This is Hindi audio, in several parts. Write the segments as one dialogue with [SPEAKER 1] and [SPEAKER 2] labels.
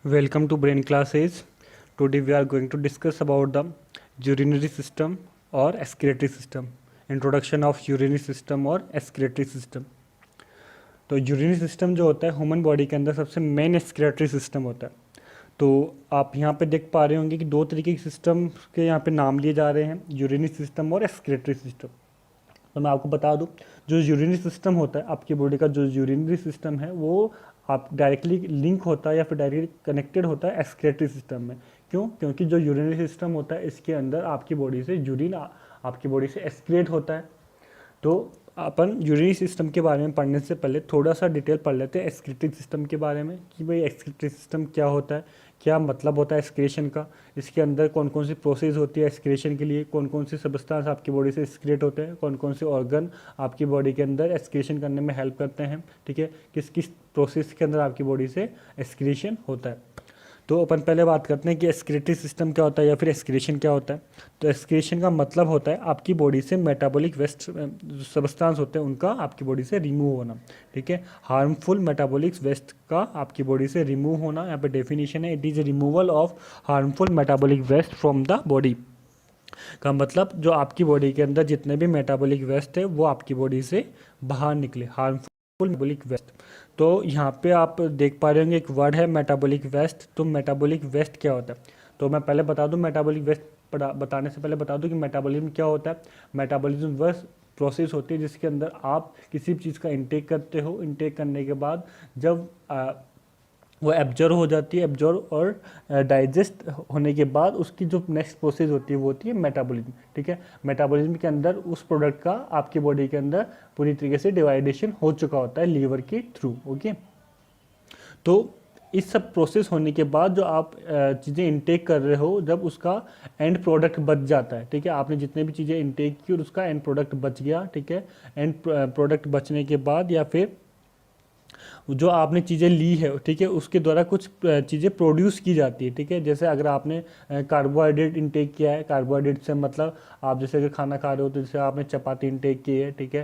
[SPEAKER 1] Welcome to Brain Classes. Today we are going to discuss about the urinary system or excretory system. Introduction of urinary system और excretory system. तो यूरिनरी सिस्टम जो होता है ह्यूमन बॉडी के अंदर सबसे मेन एक्सक्रेटरी सिस्टम होता है। तो आप यहाँ पे देख पा रहे होंगे कि दो तरीके के सिस्टम के यहाँ पे नाम लिए जा रहे हैं, यूरिनरी सिस्टम और एक्सक्रेटरी सिस्टम। तो मैं आपको बता दूं, जो यूरिनरी सिस्टम होता है आपकी बॉडी का, जो यूरिनरी सिस्टम है वो आप डायरेक्टली लिंक होता है या फिर डायरेक्टली कनेक्टेड होता है एक्सक्रेटरी सिस्टम में। क्यों? क्योंकि जो यूरिनरी सिस्टम होता है इसके अंदर आपकी बॉडी से यूरिन आपकी बॉडी से एक्सक्रेट होता है। तो अपन यूरिनरी सिस्टम के बारे में पढ़ने से पहले थोड़ा सा डिटेल पढ़ लेते हैं एक्सक्रीटरी सिस्टम के बारे में कि भाई एक्सक्रीटरी सिस्टम क्या होता है, क्या मतलब होता है एक्सक्रीशन का, इसके अंदर कौन कौन सी प्रोसेस होती है एक्सक्रीशन के लिए, कौन कौन सी सब्सटेंस आपकी बॉडी से एक्सक्रीट होते हैं, कौन कौन से ऑर्गन आपकी बॉडी के अंदर एक्सक्रीशन करने में हेल्प करते हैं, ठीक है, किस किस प्रोसेस के अंदर आपकी बॉडी से एक्सक्रीशन होता है। तो अपन पहले बात करते हैं कि एक्सक्रीटरी सिस्टम क्या होता है या फिर एक्सक्रीशन क्या होता है। तो एक्सक्रीशन का मतलब होता है आपकी बॉडी से मेटाबॉलिक वेस्ट सब्सटेंस होते हैं उनका आपकी बॉडी से रिमूव होना, ठीक है। हार्मफुल मेटाबॉलिक वेस्ट का आपकी बॉडी से रिमूव होना, यहाँ पे डेफिनेशन है, it is removal of harmful metabolic waste from the body. का मतलब जो आपकी बॉडी के अंदर जितने भी मेटाबॉलिक वेस्ट है वो आपकी बॉडी से बाहर निकले, हार्मफुल मेटाबॉलिक वेस्ट। तो यहाँ पे आप देख पा रहे होंगे एक वर्ड है मेटाबॉलिक वेस्ट। तो मेटाबॉलिक वेस्ट क्या होता है? तो मैं पहले बता दूं, मेटाबॉलिक वेस्ट बताने से पहले बता दूं कि मेटाबॉलिज्म क्या होता है। मेटाबॉलिज्म वह प्रोसेस होती है जिसके अंदर आप किसी भी चीज़ का इंटेक करते हो, इंटेक करने के बाद जब वो एब्जॉर्व हो जाती है, एब्जॉर्व और डाइजेस्ट होने के बाद उसकी जो नेक्स्ट प्रोसेस होती है वो होती है मेटाबॉलिज्म, ठीक है। मेटाबॉलिज्म के अंदर उस प्रोडक्ट का आपकी बॉडी के अंदर पूरी तरीके से डिवाइडेशन हो चुका होता है लीवर के थ्रू, ओके। तो इस सब प्रोसेस होने के बाद जो आप चीज़ें इंटेक कर रहे हो, जब उसका एंड प्रोडक्ट बच जाता है, ठीक है, आपने जितने भी चीज़ें इंटेक की और उसका एंड प्रोडक्ट बच गया, ठीक है, एंड प्रोडक्ट बचने के बाद या फिर जो आपने चीज़ें ली है, ठीक है, उसके द्वारा कुछ चीज़ें प्रोड्यूस की जाती है, ठीक है। जैसे अगर आपने कार्बोहाइड्रेट इंटेक किया है, कार्बोहाइड्रेट से मतलब आप जैसे अगर खाना खा रहे हो तो जैसे आपने चपाती इंटेक की है, ठीक है,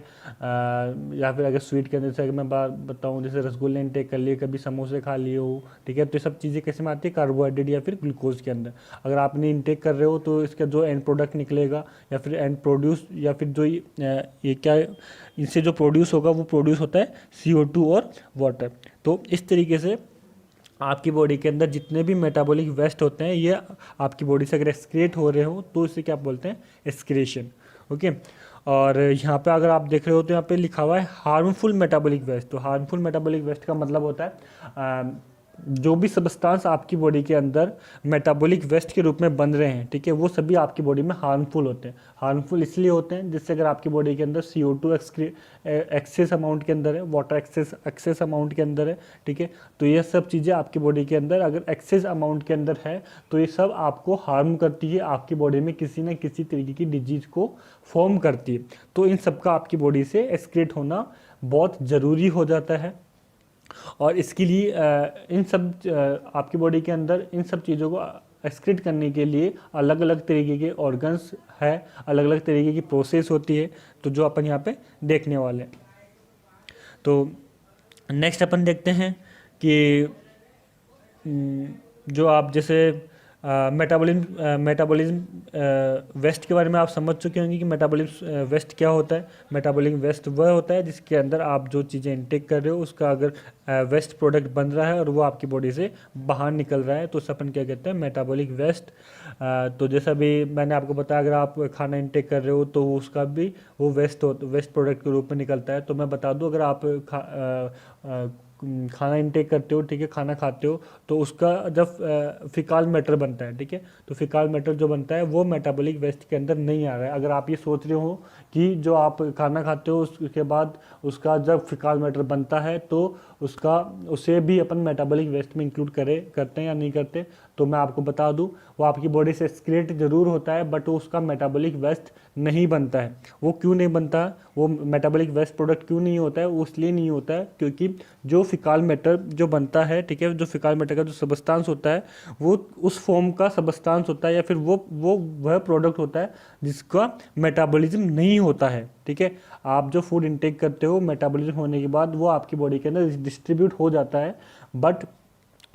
[SPEAKER 1] या फिर अगर स्वीट के अंदर जैसे अगर मैं बात बताऊँ, जैसे रसगुल्ले इंटेक कर लिए, कभी समोसे खा लिए हो, ठीक है, तो ये सब चीज़ें कैसे में आती है? कार्बोहाइड्रेट या फिर ग्लूकोज के अंदर। अगर आपने इंटेक कर रहे हो तो इसका जो एंड प्रोडक्ट निकलेगा या फिर एंड प्रोड्यूस या फिर जो ये क्या इनसे जो प्रोड्यूस होगा वो प्रोड्यूस होता है CO2 और वाटर। तो इस तरीके से आपकी बॉडी के अंदर जितने भी मेटाबॉलिक वेस्ट होते हैं ये आपकी बॉडी से अगर एक्सक्रिएट हो रहे हो तो इसे क्या बोलते हैं? Excretion, okay. और यहाँ पे अगर आप देख रहे हो तो यहाँ पे लिखा हुआ है हार्मफुल मेटाबॉलिक वेस्ट। तो हार्मफुल मेटाबॉलिक वेस्ट का मतलब होता है जो भी सब्सटेंस आपकी बॉडी के अंदर मेटाबॉलिक वेस्ट के रूप में बन रहे हैं, ठीक है, वो सभी आपकी बॉडी में हार्मफुल होते हैं। हार्मफुल इसलिए होते हैं जिससे अगर आपकी बॉडी के अंदर CO2 एक्सेस अमाउंट के अंदर है, वाटर एक्सेस अमाउंट के अंदर है, ठीक है, तो ये सब चीज़ें आपकी बॉडी के अंदर अगर एक्सेस अमाउंट के अंदर है तो ये सब आपको हार्म करती है, आपकी बॉडी में किसी न किसी तरीके की डिजीज को फॉर्म करती है। तो इन सब का आपकी बॉडी से एक्सक्रीट होना बहुत ज़रूरी हो जाता है। और इसके लिए इन सब आपकी बॉडी के अंदर इन सब चीज़ों को एक्सक्रीट करने के लिए अलग अलग तरीके के ऑर्गन्स है, अलग अलग तरीके की प्रोसेस होती है, तो जो अपन यहाँ पे देखने वाले हैं। तो नेक्स्ट अपन देखते हैं कि जो आप जैसे मेटाबॉलिज्म वेस्ट के बारे में आप समझ चुके होंगे कि मेटाबॉलिज्म वेस्ट क्या होता है। मेटाबॉलिज्म वेस्ट वह होता है जिसके अंदर आप जो चीज़ें इंटेक कर रहे हो उसका अगर वेस्ट प्रोडक्ट बन रहा है और वो आपकी बॉडी से बाहर निकल रहा है तो उसे अपन क्या कहते हैं? Metabolic waste. तो जैसा भी मैंने आपको बताया, अगर आप खाना इंटेक कर रहे हो तो उसका भी वो वेस्ट प्रोडक्ट के रूप में निकलता है। तो मैं बता दूं, अगर आप खाना इंटेक करते हो, ठीक है, खाना खाते हो तो उसका जब फिकाल मैटर बनता है, ठीक है, तो फिकाल मैटर जो बनता है वो मेटाबॉलिक वेस्ट के अंदर नहीं आ रहा है। अगर आप ये सोच रहे हो कि जो आप खाना खाते हो उसके बाद उसका जब फिकाल मैटर बनता है तो उसे भी अपन मेटाबॉलिक वेस्ट में इंक्लूड करते हैं या नहीं करते, तो मैं आपको बता दूं वो आपकी बॉडी से एक्सक्रीट जरूर होता है बट वो उसका मेटाबॉलिक वेस्ट नहीं बनता है। वो क्यों नहीं बनता? वो मेटाबॉलिक वेस्ट प्रोडक्ट क्यों नहीं होता है? वो इसलिए नहीं होता है क्योंकि जो फिकाल मैटर जो बनता है, ठीक है, जो फिकाल मैटर का जो सबस्टांस होता है वो उस फॉर्म का सबस्टांस होता है या फिर वह प्रोडक्ट होता है जिसका मेटाबॉलिज्म नहीं होता है, ठीक है। आप जो फूड इंटेक करते हो मेटाबॉलिज्म होने के बाद वो आपकी बॉडी के अंदर डिस्ट्रीब्यूट हो जाता है, बट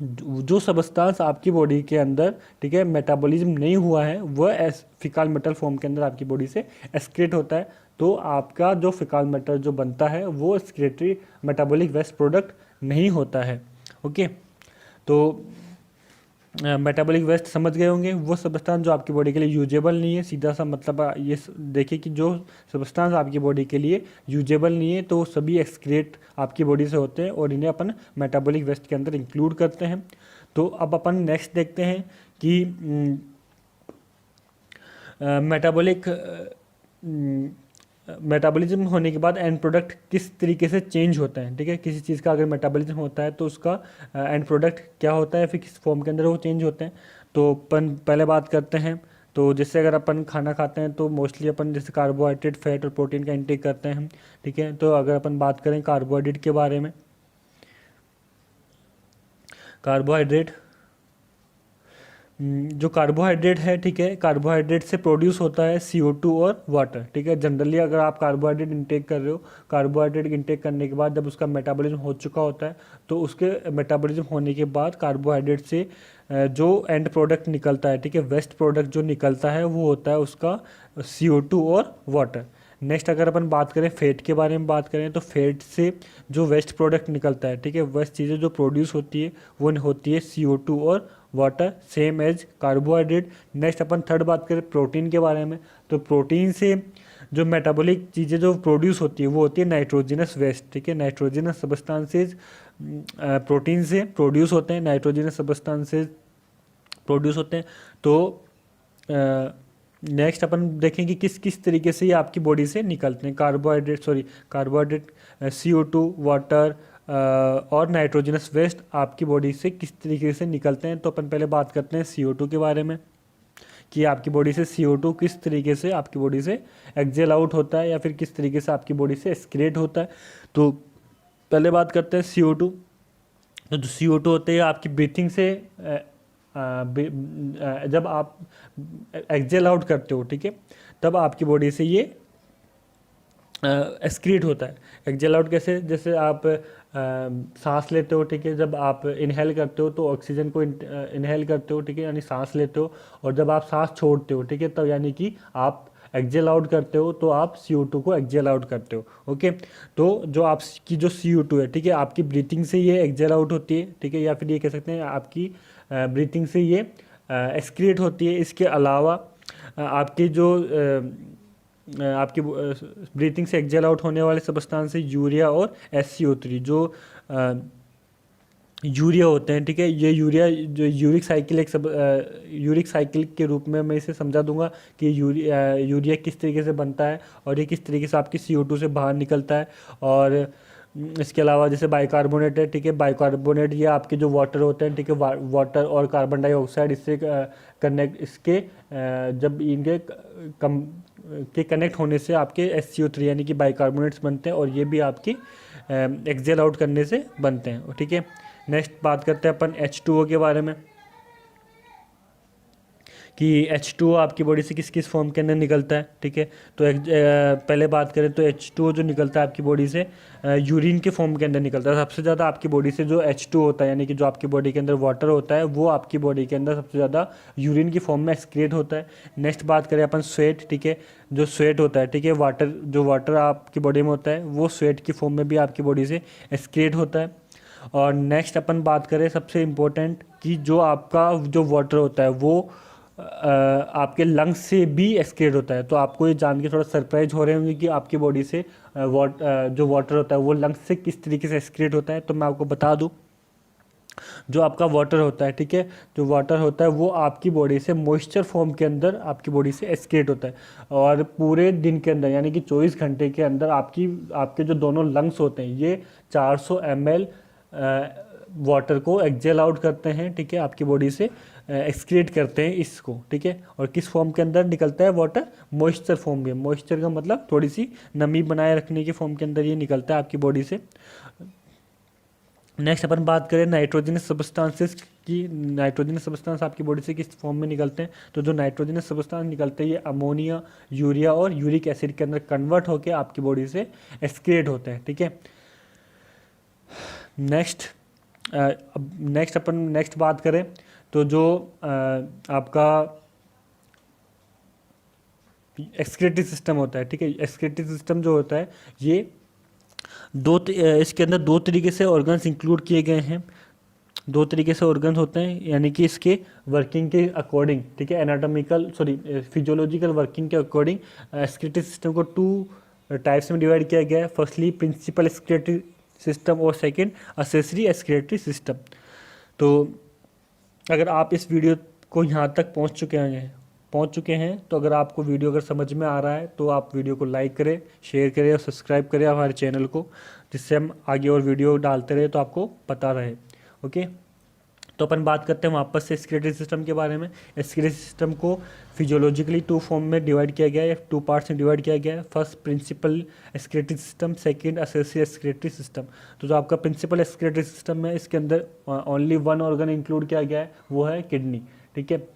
[SPEAKER 1] जो सबस्टांस आपकी बॉडी के अंदर, ठीक है, मेटाबॉलिज्म नहीं हुआ है, वह फिकल मेटल फॉर्म के अंदर आपकी बॉडी से एक्सक्रीट होता है। तो आपका जो फिकल मेटल जो बनता है वो एक्सक्रीटरी मेटाबॉलिक वेस्ट प्रोडक्ट नहीं होता है। ओके, तो मेटाबॉलिक वेस्ट समझ गए होंगे, वो सब्सटेंस जो आपकी बॉडी के लिए यूजेबल नहीं है। सीधा सा मतलब ये देखिए कि जो सब्सटेंस आपकी बॉडी के लिए यूजेबल नहीं है तो वो सभी एक्सक्रीट आपकी बॉडी से होते हैं और इन्हें अपन मेटाबॉलिक वेस्ट के अंदर इंक्लूड करते हैं। तो अब अपन नेक्स्ट देखते हैं कि मेटाबॉलिज्म होने के बाद एंड प्रोडक्ट किस तरीके से चेंज होता है। ठीक है, किसी चीज़ का अगर मेटाबॉलिज्म होता है तो उसका एंड प्रोडक्ट क्या होता है, फिर किस फॉर्म के अंदर वो चेंज होते हैं। तो अपन पहले बात करते हैं। तो जैसे अगर अपन खाना खाते हैं तो मोस्टली अपन जैसे कार्बोहाइड्रेट, फैट और प्रोटीन का इंटेक करते हैं हम। ठीक है, तो अगर अपन बात करें कार्बोहाइड्रेट के बारे में, कार्बोहाइड्रेट जो कार्बोहाइड्रेट है, ठीक है, कार्बोहाइड्रेट से प्रोड्यूस होता है CO2 और वाटर। ठीक है, जनरली अगर आप कार्बोहाइड्रेट इंटेक कर रहे हो, कार्बोहाइड्रेट इंटेक करने के बाद जब उसका मेटाबॉलिज्म हो चुका होता है तो उसके मेटाबॉलिज्म होने के बाद कार्बोहाइड्रेट से जो एंड प्रोडक्ट निकलता है, ठीक है, वेस्ट प्रोडक्ट जो निकलता है वो होता है उसका CO2 और वाटर। नेक्स्ट अगर अपन बात करें फैट के बारे में बात करें तो फैट से जो वेस्ट प्रोडक्ट निकलता है, ठीक है, वेस्ट चीज़ें जो प्रोड्यूस होती है वो होती है CO2 और water, same as carbohydrate. Next अपन थर्ड बात करें प्रोटीन के बारे में, तो प्रोटीन से जो मेटाबॉलिक चीज़ें जो प्रोड्यूस होती है वो होती है नाइट्रोजनस वेस्ट। ठीक है, नाइट्रोजनस सबस्टांसेज प्रोटीन से प्रोड्यूस होते हैं, नाइट्रोजनस सबस्टांसेज प्रोड्यूस होते हैं। तो नेक्स्ट अपन देखें कि किस किस तरीके से ये आपकी बॉडी से निकलते हैं। कार्बोहाइड्रेट CO2, वाटर और नाइट्रोजनस वेस्ट आपकी बॉडी से किस तरीके से निकलते हैं। तो अपन पहले बात करते हैं CO2 के बारे में कि आपकी बॉडी से CO2 किस तरीके से आपकी बॉडी से एक्सेल आउट होता है या फिर किस तरीके से आपकी बॉडी से एक्सक्रीट होता है। तो पहले बात करते हैं CO2। तो जो CO2 होते हैं आपकी ब्रीथिंग से जब आप एक्सेल आउट करते हो, ठीक है, तब आपकी बॉडी से ये एक्सक्रीट होता है। एक्सेल आउट कैसे, जैसे आप सांस लेते हो, ठीक है, जब आप इनहेल करते हो तो ऑक्सीजन को इनहेल करते हो, ठीक है, यानी सांस लेते हो, और जब आप सांस छोड़ते हो, ठीक है, तब यानी कि आप एक्सेल आउट करते हो, तो आप CO2 को एक्सेल आउट करते हो। ओके, तो जो आपकी जो CO2 है, ठीक है, आपकी ब्रीथिंग से ये एक्सेल आउट होती है, ठीक है, या फिर ये कह सकते हैं आपकी ब्रीथिंग से ये एक्सक्रीट होती है। इसके अलावा आपकी जो आपकी ब्रीथिंग से एक्सेल आउट होने वाले सब्सटेंस है यूरिया और SCO3, जो यूरिया होते हैं, ठीक है, ये यूरिया जो यूरिक साइकिल के रूप में मैं इसे समझा दूंगा कि यूरिया किस तरीके से बनता है और ये किस तरीके से आपकी CO2 से बाहर निकलता है। और इसके अलावा जैसे बाइकार्बोनेट है, ठीक है, बाइकार्बोनेट ये आपके जो वाटर होते हैं, ठीक है, वाटर और कार्बन डाइऑक्साइड इससे कनेक्ट इसके जब इनके कनेक्ट होने से आपके SCO3 यानी कि बाइकार्बोनेट्स बनते हैं और ये भी आपकी एक्सेल आउट करने से बनते हैं। ठीक है, नेक्स्ट बात करते हैं अपन H2O के बारे में कि H2O आपकी बॉडी से किस किस फॉर्म के अंदर निकलता है। ठीक है, तो पहले बात करें तो H2O जो निकलता है आपकी बॉडी से यूरिन के फॉर्म के अंदर निकलता है। सबसे ज़्यादा आपकी बॉडी से जो H2 होता है यानी कि जो आपकी बॉडी के अंदर वाटर होता है वो आपकी बॉडी के अंदर सबसे ज़्यादा यूरिन की फॉर्म में एक्सक्रीट होता है। नेक्स्ट बात करें अपन स्वेट, ठीक है, जो स्वेट होता है, ठीक है, वाटर आपकी बॉडी में होता है वो स्वेट की फॉर्म में भी आपकी बॉडी से एक्सक्रीट होता है। और नेक्स्ट अपन बात करें सबसे इम्पोर्टेंट कि जो आपका जो वाटर होता है वो आपके लंग्स से भी एक्सक्रीट होता है। तो आपको ये जान के थोड़ा सरप्राइज हो रहे होंगे कि आपकी बॉडी से जो वाटर होता है वो लंग्स से किस तरीके से एक्सक्रीट होता है। तो मैं आपको बता दूं, जो आपका वाटर होता है, ठीक है, जो वाटर होता है वो आपकी बॉडी से मॉइस्चर फॉर्म के अंदर आपकी बॉडी से एक्सक्रीट होता है। और पूरे दिन के अंदर यानी कि 24 घंटे के अंदर आपके जो दोनों लंग्स होते हैं ये 400 ml वाटर को एक्सेल आउट करते हैं। ठीक है, आपकी बॉडी से एक्सक्रीट करते हैं इसको। ठीक है, और किस फॉर्म के अंदर निकलता है वाटर, मॉइस्चर फॉर्म में। मॉइस्चर का मतलब थोड़ी सी नमी बनाए रखने की फॉर्म के अंदर ये निकलता है आपकी बॉडी से। नेक्स्ट अपन बात करें नाइट्रोजनस सब्सटेंसेस की। नाइट्रोजनस सब्सटेंस आपकी बॉडी से किस फॉर्म में निकलते हैं। तो जो नाइट्रोजनस सब्सटेंस निकलते हैं ये अमोनिया, यूरिया और यूरिक एसिड के अंदर कन्वर्ट होकर आपकी बॉडी से एक्सक्रीट होते हैं। ठीक है, नेक्स्ट अब नेक्स्ट बात करें तो जो आपका एक्सक्रीटरी सिस्टम होता है, ठीक है। एक्सक्रीटरी सिस्टम जो होता है ये इसके अंदर दो तरीके से ऑर्गन्स इंक्लूड किए गए हैं। दो तरीके से ऑर्गन्स होते हैं, यानी कि इसके वर्किंग के अकॉर्डिंग, ठीक है, फिजियोलॉजिकल वर्किंग के अकॉर्डिंग एक्सक्रीटरी सिस्टम को टू टाइप्स में डिवाइड किया गया है। फर्स्टली प्रिंसिपल एक्सक्रीटरी सिस्टम और सेकेंड एक्सेसरी एक्सक्रीटरी सिस्टम। तो अगर आप इस वीडियो को यहाँ तक पहुँच चुके हैं तो अगर आपको वीडियो अगर समझ में आ रहा है तो आप वीडियो को लाइक करें, शेयर करें और सब्सक्राइब करें हमारे चैनल को, जिससे हम आगे और वीडियो डालते रहे तो आपको पता रहे। ओके, तो अपन बात करते हैं वापस से एक्सक्रीटरी सिस्टम के बारे में। एक्सक्रीटरी सिस्टम को फिजियोलॉजिकली टू फॉर्म में डिवाइड किया गया है, टू पार्ट्स में डिवाइड किया गया है। First principle excretory system, second accessory excretory system. तो जो आपका प्रिंसिपल एक्सक्रीटरी सिस्टम है इसके अंदर ओनली वन ऑर्गन इंक्लूड किया गया है, वो है किडनी, ठीक है।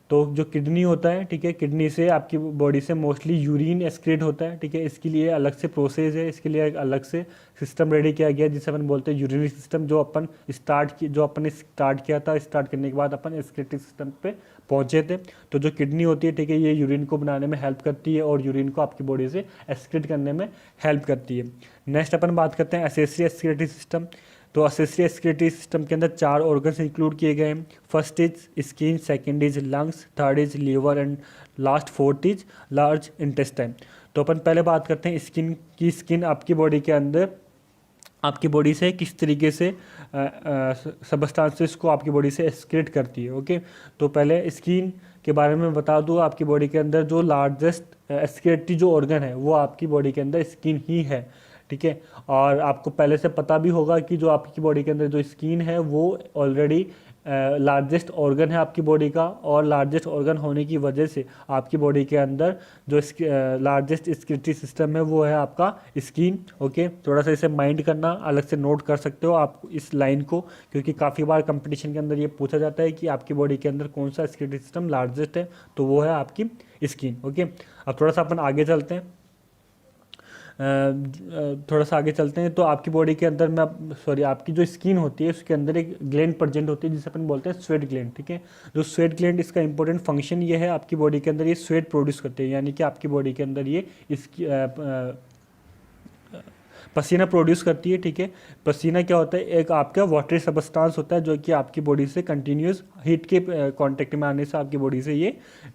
[SPEAKER 1] तो जो किडनी होता है, ठीक है, किडनी से आपकी बॉडी से मोस्टली यूरिन एक्सक्रीट होता है, ठीक है। इसके लिए अलग से प्रोसेस है, इसके लिए एक अलग से सिस्टम रेडी किया गया है जिसे अपन बोलते हैं यूरिनरी सिस्टम। जो अपन ने स्टार्ट किया था, स्टार्ट करने के बाद अपन एक्सक्रीटरी सिस्टम पे पहुंचे थे। तो जो किडनी होती है, ठीक है, ये यूरिन को बनाने में हेल्प करती है और यूरिन को आपकी बॉडी से एक्सक्रीट करने में हेल्प करती है। नेक्स्ट अपन बात करते हैं एक्सेसरी एक्सक्रीटरी सिस्टम। तो एक्सेसरी एक्सक्रीटरी सिस्टम के अंदर 4 ऑर्गन्स इंक्लूड किए गए हैं। First is skin, second is lungs, third is liver and last fourth is large intestine. तो अपन पहले बात करते हैं स्किन की। स्किन आपकी बॉडी के अंदर आपकी बॉडी से किस तरीके से सबस्टांसेस को आपकी बॉडी से एक्सक्रीट करती है। ओके, तो पहले स्किन के बारे में बता दूँ। आपकी बॉडी के अंदर जो लार्जेस्ट एक्सक्रीटरी जो ऑर्गन है वो आपकी बॉडी के अंदर स्किन ही है, ठीक है। और आपको पहले से पता भी होगा कि जो आपकी बॉडी के अंदर जो स्किन है वो ऑलरेडी लार्जेस्ट ऑर्गन है आपकी बॉडी का, और लार्जेस्ट ऑर्गन होने की वजह से आपकी बॉडी के अंदर जो लार्जेस्ट एक्सक्रीटरी सिस्टम है वो है आपका स्किन। ओके, थोड़ा सा इसे माइंड करना, अलग से नोट कर सकते हो आप इस लाइन को, क्योंकि काफ़ी बार कंपटीशन के अंदर ये पूछा जाता है कि आपकी बॉडी के अंदर कौन सा एक्सक्रीटरी सिस्टम लार्जेस्ट है, तो वो है आपकी स्किन। ओके, अब थोड़ा सा अपन आगे चलते हैं। तो आपकी बॉडी के अंदर आपकी जो स्किन होती है उसके अंदर एक ग्लैंड प्रेजेंट होती है जिसे अपन बोलते हैं स्वेट ग्लैंड, ठीक है। जो स्वेट ग्लैंड, इसका इंपॉर्टेंट फंक्शन ये है, आपकी बॉडी के अंदर ये स्वेट प्रोड्यूस करते हैं, यानी कि आपकी बॉडी के अंदर ये पसीना प्रोड्यूस करती है, ठीक है। पसीना क्या होता है, एक आपका वाटरी सबस्टांस होता है जो कि आपकी बॉडी से कंटिन्यूस हीट के कांटेक्ट में आने से आपकी बॉडी से ये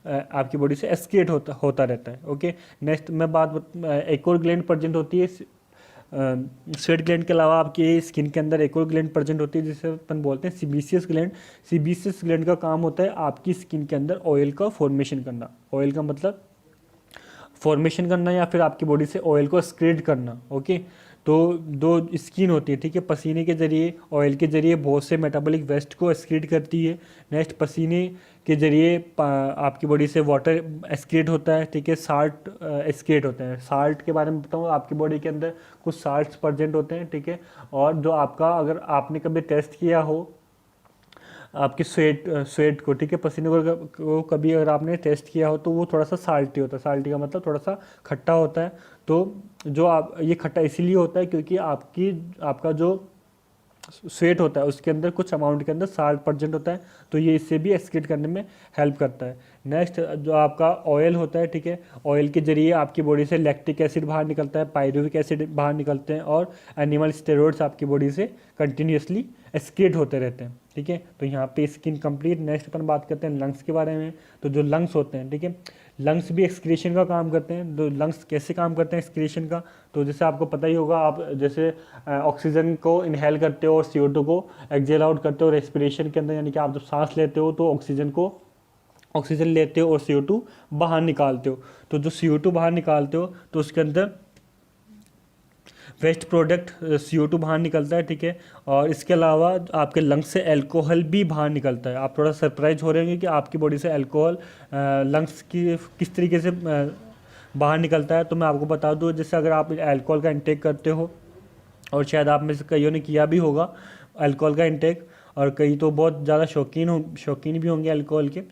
[SPEAKER 1] आपकी बॉडी से एक्सक्रीट होता रहता है। ओके, नेक्स्ट एक और ग्लैंड प्रेजेंट होती है स्वेट ग्लैंड के अलावा आपकी स्किन के अंदर एक और ग्लैंड प्रेजेंट होती है जिसे अपन बोलते हैं सीबेसियस ग्लैंड। सीबेसियस ग्लैंड का काम होता है आपकी स्किन के अंदर ऑयल का फॉर्मेशन करना। ऑयल का मतलब फॉर्मेशन करना या फिर आपकी बॉडी से ऑयल को एक्सक्रीट करना। ओके, तो दो स्किन होती है, ठीक है। पसीने के जरिए, ऑयल के जरिए बहुत से मेटाबॉलिक वेस्ट को एक्सक्रीट करती है। नेक्स्ट, पसीने के जरिए आपकी बॉडी से वाटर एक्सक्रीट होता है, ठीक है। साल्ट एक्सक्रीट होते हैं। साल्ट के बारे में बताऊँ, आपकी बॉडी के अंदर कुछ साल्ट्स प्रेजेंट होते हैं, ठीक है। और जो आपका, अगर आपने कभी टेस्ट किया हो आपकी स्वेट को, ठीक है, पसीने को कभी अगर आपने टेस्ट किया हो तो वो थोड़ा सा साल्टी होता है। साल्टी का मतलब थोड़ा सा खट्टा होता है। तो जो ये खट्टा इसीलिए होता है क्योंकि आपका जो स्वेट होता है उसके अंदर कुछ अमाउंट के अंदर साल्ट प्रेजेंट होता है, तो ये इससे भी एक्सक्रीट करने में हेल्प करता है। नेक्स्ट, जो आपका ऑयल होता है, ठीक है, ऑयल के जरिए आपकी बॉडी से लैक्टिक एसिड बाहर निकलता है, पायरुविक एसिड बाहर निकलते हैं, और एनिमल स्टेरॉइड्स आपकी बॉडी से कंटिन्यूसली एक्सक्रीट होते रहते हैं, ठीक है। तो यहाँ पे स्किन कंप्लीट। नेक्स्ट अपन बात करते हैं लंग्स के बारे में। तो जो लंग्स होते हैं, ठीक है, लंग्स भी एक्सक्रीशन का काम करते हैं। तो लंग्स कैसे काम करते हैं एक्सक्रीशन का, तो जैसे आपको पता ही होगा, आप जैसे ऑक्सीजन को इनहेल करते हो और CO2 को एक्सेल आउट करते हो रेस्पिरेशन के अंदर, यानी कि आप जब सांस लेते हो तो ऑक्सीजन लेते हो और CO2 बाहर निकालते हो। तो जो CO2 बाहर निकालते हो तो उसके अंदर वेस्ट प्रोडक्ट CO2 बाहर निकलता है, ठीक है। और इसके अलावा आपके लंग्स से अल्कोहल भी बाहर निकलता है। आप थोड़ा सरप्राइज हो रहे होंगे कि आपकी बॉडी से अल्कोहल लंग्स की किस तरीके से बाहर निकलता है। तो मैं आपको बता दूं, जैसे अगर आप अल्कोहल का इंटेक करते हो, और शायद आप में से कईयों ने किया भी होगा अल्कोहल का इंटेक, और कई तो बहुत ज़्यादा शौकीन भी होंगे अल्कोहल के,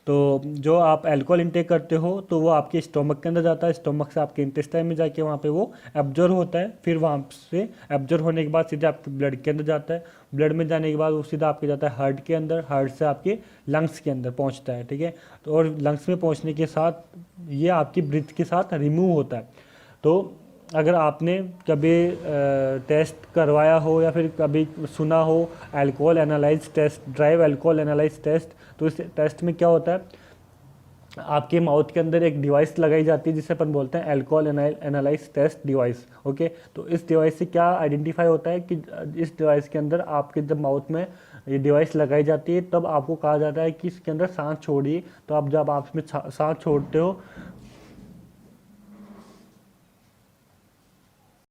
[SPEAKER 1] तो जो आप अल्कोहल इंटेक करते हो तो वो आपके स्टोमक के अंदर जाता है, स्टोमक से आपके इंटेस्टाइन में जाके वहाँ पे वो एब्जॉर्ब होता है, फिर वहाँ से एब्जॉर्ब होने के बाद सीधे आपके ब्लड के अंदर जाता है, ब्लड में जाने के बाद वो सीधा आपके जाता है हार्ट के अंदर, हार्ट से आपके लंग्स के अंदर पहुँचता है, ठीक है। तो और लंग्स में पहुँचने के साथ ये आपकी ब्रीथ के साथ रिमूव होता है। तो अगर आपने कभी टेस्ट करवाया हो या फिर कभी सुना हो alcohol analyse test, drive alcohol analyse test, तो इस टेस्ट में क्या होता है, आपके माउथ के अंदर एक डिवाइस लगाई जाती है जिसे अपन बोलते हैं alcohol analyse test device, okay. तो इस डिवाइस से क्या आइडेंटिफाई होता है कि इस डिवाइस के अंदर आपके जब माउथ में ये डिवाइस लगाई जाती है तब आपको कहा जाता है कि इसके अंदर सांस छोड़िए। तो आप जब आप इसमें सांस छोड़ते हो